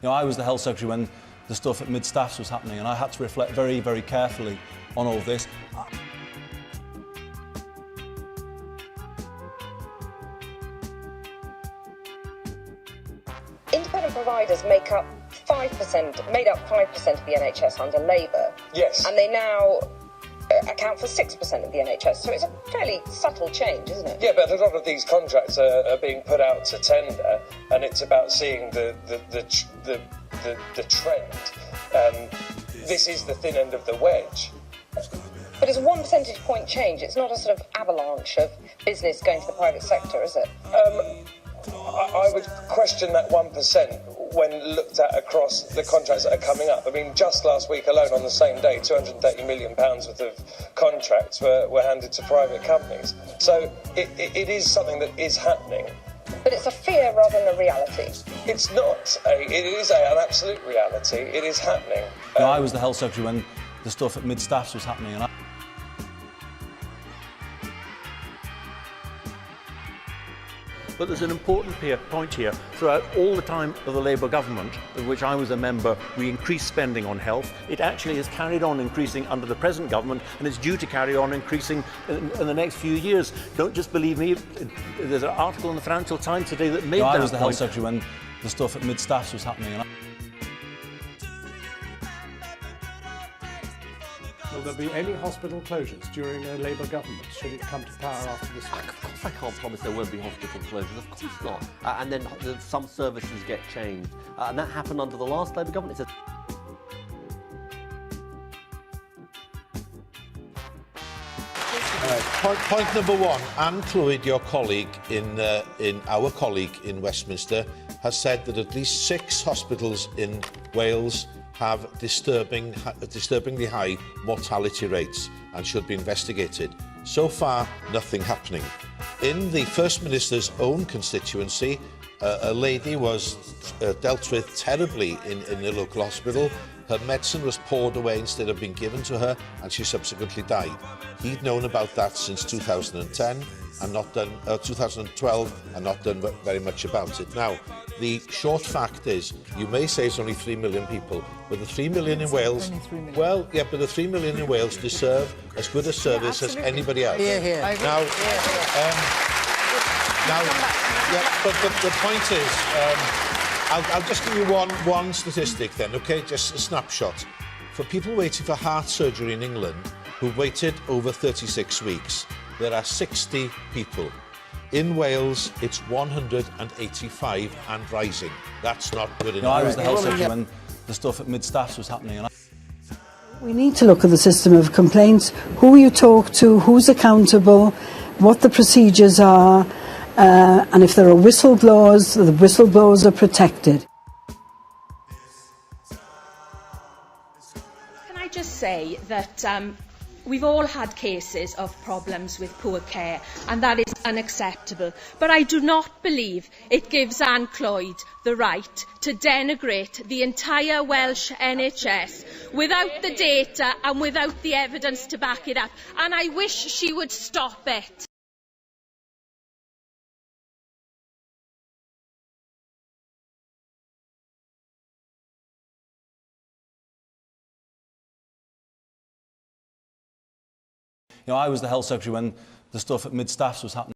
You know, I was the health secretary when the stuff at mid-staffs was happening, and I had to reflect very, very carefully on all of this. Independent providers made up 5% of the NHS under Labour. Yes. And they now account for 6% of the NHS. So it's a fairly subtle change, isn't it? Yeah, but a lot of these contracts are being put out to tender, and it's about seeing the trend. This is the thin end of the wedge. But it's a 1 percentage point change. It's not a sort of avalanche of business going to the private sector, is it? I would question that 1% when looked at across the contracts that are coming up. I mean, just last week alone, on the same day, £230 million worth of contracts were handed to private companies. So it is something that is happening. But it's a fear rather than a reality. It's not. It is an absolute reality. It is happening. You know, I was the health secretary when the stuff at mid-staffs was happening, and But there's an important point here. Throughout all the time of the Labour government, of which I was a member, we increased spending on health. It actually has carried on increasing under the present government, and it's due to carry on increasing in the next few years. Don't just believe me. There's an article in the Financial Times today that made that point. I was the health secretary when the stuff at mid-staffs was happening, and Will there be any hospital closures during a Labour government, should it come to power after this one? Of course I can't promise there won't be hospital closures, of course not. And then some services get changed. And that happened under the last Labour government. Point number one, Anne Clwyd, your colleague our colleague in Westminster, has said that at least 6 hospitals in Wales have disturbingly high mortality rates and should be investigated. So far, nothing happening. In the First Minister's own constituency, a lady was dealt with terribly in a local hospital. Her medicine was poured away instead of being given to her, and she subsequently died. He'd known about that since 2010 and not done 2012 and not done very much about it. Now, the short fact is, you may say it's only 3 million people, but the 3 million in Wales, well, yeah, but the 3 million in Wales deserve as good a service as anybody else. Now, but the point is, I'll just give you one statistic then, okay? Just a snapshot. For people waiting for heart surgery in England who've waited over 36 weeks, there are 60 people. In Wales, it's 185 and rising. That's not good enough. you know, I was the health secretary when the stuff at mid-staffs was happening, and We need to look at the system of complaints, who you talk to, who's accountable, what the procedures are, and if there are whistleblowers, the whistleblowers are protected. Can I just say that we've all had cases of problems with poor care, and that is unacceptable. But I do not believe it gives Anne Clwyd the right to denigrate the entire Welsh NHS without the data and without the evidence to back it up. And I wish she would stop it. you know, I was the health secretary when the stuff at mid-staffs was happening.